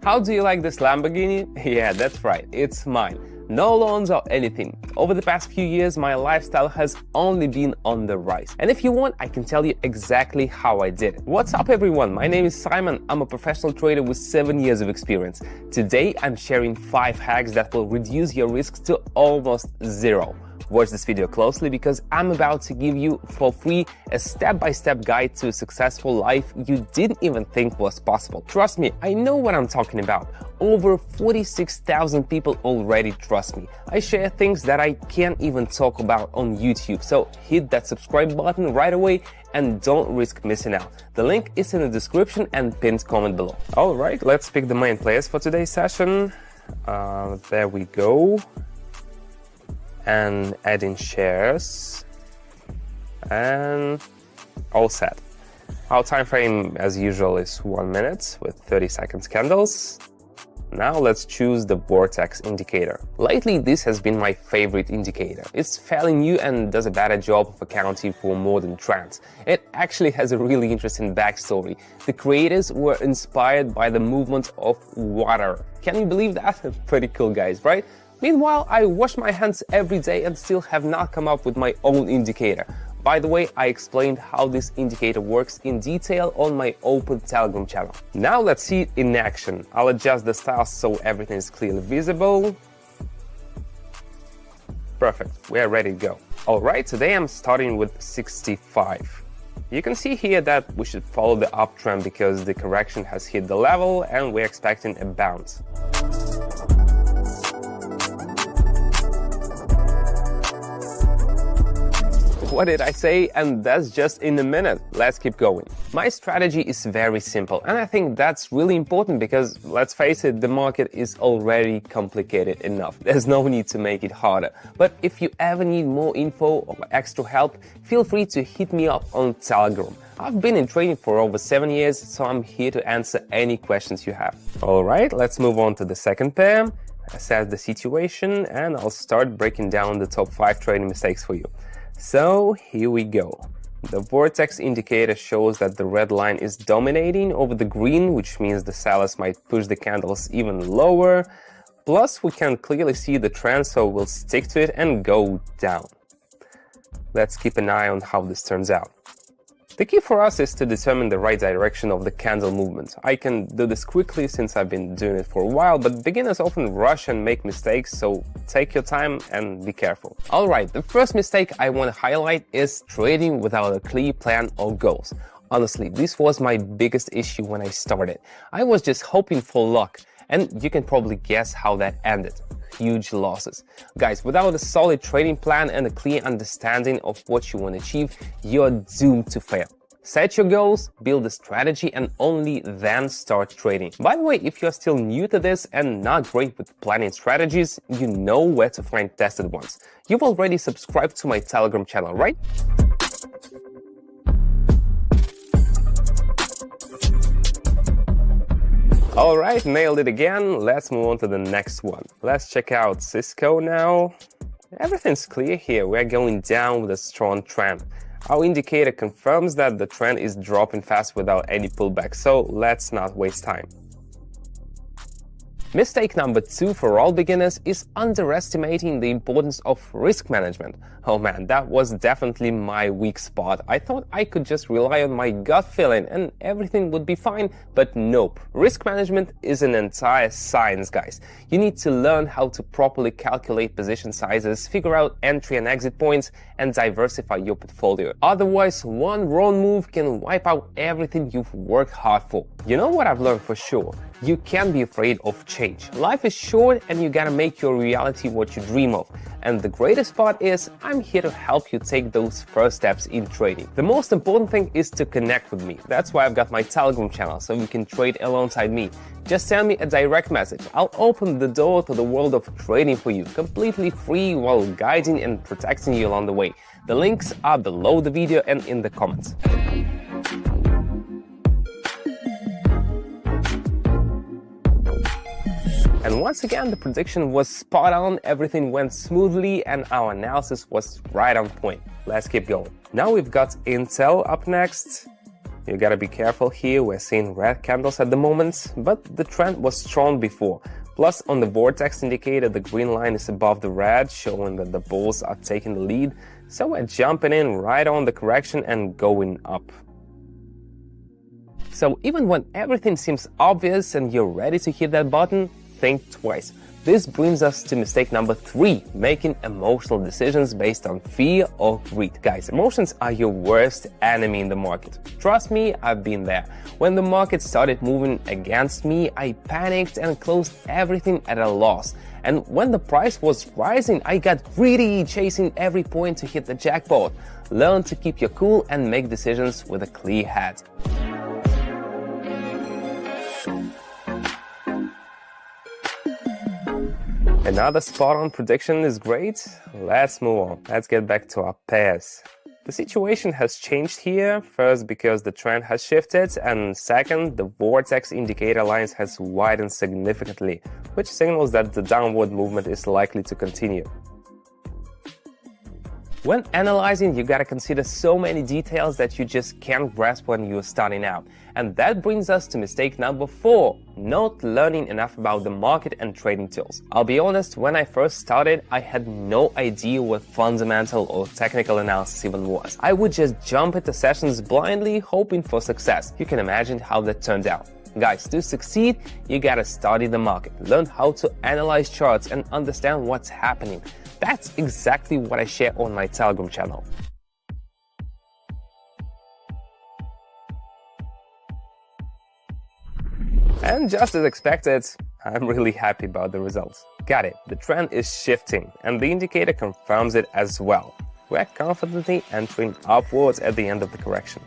How do you like this Lamborghini? Yeah, that's right, it's mine. No loans or anything. Over the past few years, my lifestyle has only been on the rise. And if you want, I can tell you exactly how I did it. What's up everyone? My name is Simon. I'm a professional trader with 7 years of experience. Today, I'm sharing 5 hacks that will reduce your risks to almost zero. Watch this video closely because I'm about to give you for free a step-by-step guide to a successful life you didn't even think was possible. Trust me, I know what I'm talking about. Over 46,000 people already trust me. I share things that I can't even talk about on YouTube, so hit that subscribe button right away and don't risk missing out. The link is in the description and pinned comment below. Alright, let's pick the main players for today's session. There we go. And add in shares and all set. Our time frame as usual is 1 minute with 30 seconds candles. Now let's choose the Vortex indicator. Lately this has been my favorite indicator. It's fairly new and does a better job of accounting for modern trends. It actually has a really interesting backstory. The creators were inspired by the movement of water. Can you believe that? Pretty cool guys, right? Meanwhile, I wash my hands every day and still have not come up with my own indicator. By the way, I explained how this indicator works in detail on my open Telegram channel. Now let's see it in action. I'll adjust the styles so everything is clearly visible. Perfect, we are ready to go. Alright, today I'm starting with 65. You can see here that we should follow the uptrend because the correction has hit the level and we're expecting a bounce. What did I say? And that's just in a minute. Let's keep going. My strategy is very simple, and I think that's really important because, let's face it, the market is already complicated enough. There's no need to make it harder. But if you ever need more info or extra help, feel free to hit me up on Telegram. I've been in trading for over 7 years, so I'm here to answer any questions you have. Alright, let's move on to the second pair. Assess the situation, and I'll start breaking down the top 5 trading mistakes for you. So here we go. The Vortex indicator shows that the red line is dominating over the green, which means the sellers might push the candles even lower. Plus, we can clearly see the trend, so we'll stick to it and go down. Let's keep an eye on how this turns out. The key for us is to determine the right direction of the candle movement. I can do this quickly since I've been doing it for a while, but beginners often rush and make mistakes, so take your time and be careful. Alright, the first mistake I want to highlight is trading without a clear plan or goals. Honestly, this was my biggest issue when I started. I was just hoping for luck, and you can probably guess how that ended. Huge losses. Guys, without a solid trading plan and a clear understanding of what you want to achieve, you're doomed to fail. Set your goals, build a strategy, and only then start trading. By the way, if you're still new to this and not great with planning strategies, you know where to find tested ones. You've already subscribed to my Telegram channel, right? Alright, nailed it again. Let's move on to the next one. Let's check out Cisco now. Everything's clear here. We're going down with a strong trend. Our indicator confirms that the trend is dropping fast without any pullback, so let's not waste time. Mistake number 2 for all beginners is underestimating the importance of risk management. Oh man, that was definitely my weak spot. I thought I could just rely on my gut feeling and everything would be fine, but nope. Risk management is an entire science, guys. You need to learn how to properly calculate position sizes, figure out entry and exit points, and diversify your portfolio. Otherwise, one wrong move can wipe out everything you've worked hard for. You know what I've learned for sure? You can't be afraid of change. Life is short and you gotta make your reality what you dream of. And the greatest part is, I'm here to help you take those first steps in trading. The most important thing is to connect with me. That's why I've got my Telegram channel, so you can trade alongside me. Just send me a direct message. I'll open the door to the world of trading for you, completely free while guiding and protecting you along the way. The links are below the video and in the comments. And once again, the prediction was spot on, everything went smoothly, and our analysis was right on point. Let's keep going. Now we've got Intel up next. You gotta be careful here, we're seeing red candles at the moment, but the trend was strong before. Plus, on the Vortex indicator, the green line is above the red, showing that the bulls are taking the lead, so we're jumping in right on the correction and going up. So even when everything seems obvious and you're ready to hit that button, think twice. This brings us to mistake number 3, making emotional decisions based on fear or greed. Guys, emotions are your worst enemy in the market. Trust me, I've been there. When the market started moving against me, I panicked and closed everything at a loss. And when the price was rising, I got greedy, chasing every point to hit the jackpot. Learn to keep your cool and make decisions with a clear head. Another spot-on prediction is great. Let's move on. Let's get back to our pairs. The situation has changed here, first because the trend has shifted, and second, the Vortex indicator lines has widened significantly, which signals that the downward movement is likely to continue. When analyzing, you gotta consider so many details that you just can't grasp when you're starting out. And that brings us to mistake number 4, not learning enough about the market and trading tools. I'll be honest, when I first started, I had no idea what fundamental or technical analysis even was. I would just jump into sessions blindly, hoping for success. You can imagine how that turned out. Guys, to succeed, you gotta study the market, learn how to analyze charts and understand what's happening. That's exactly what I share on my Telegram channel. And just as expected, I'm really happy about the results. Got it, the trend is shifting, and the indicator confirms it as well. We're confidently entering upwards at the end of the correction.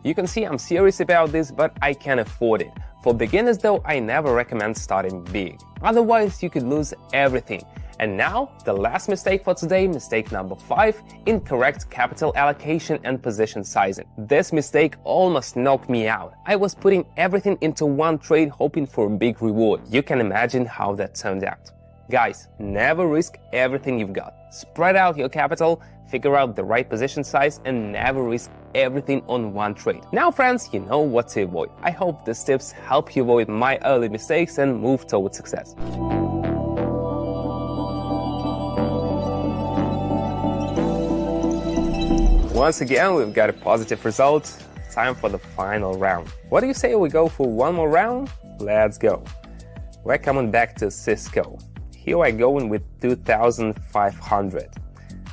You can see I'm serious about this, but I can afford it. For beginners though, I never recommend starting big. Otherwise, you could lose everything. And now, the last mistake for today, mistake number 5, incorrect capital allocation and position sizing. This mistake almost knocked me out. I was putting everything into one trade hoping for a big reward. You can imagine how that turned out. Guys, never risk everything you've got. Spread out your capital, figure out the right position size, and never risk everything on one trade. Now friends, you know what to avoid. I hope these tips help you avoid my early mistakes and move towards success. Once again, we've got a positive result. Time for the final round. What do you say we go for one more round? Let's go. We're coming back to Cisco. Here we're going with 2,500.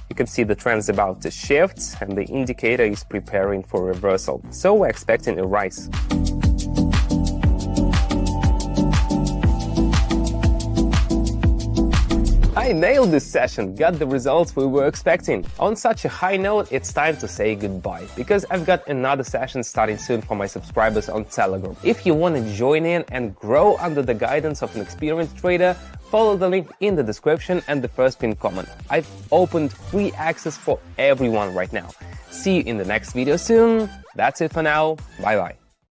You can see the trend's about to shift and the indicator is preparing for reversal. So we're expecting a rise. I nailed this session, got the results we were expecting. On such a high note, it's time to say goodbye, because I've got another session starting soon for my subscribers on Telegram. If you want to join in and grow under the guidance of an experienced trader, follow the link in the description and the first pinned comment. I've opened free access for everyone right now. See you in the next video soon. That's it for now. Bye bye.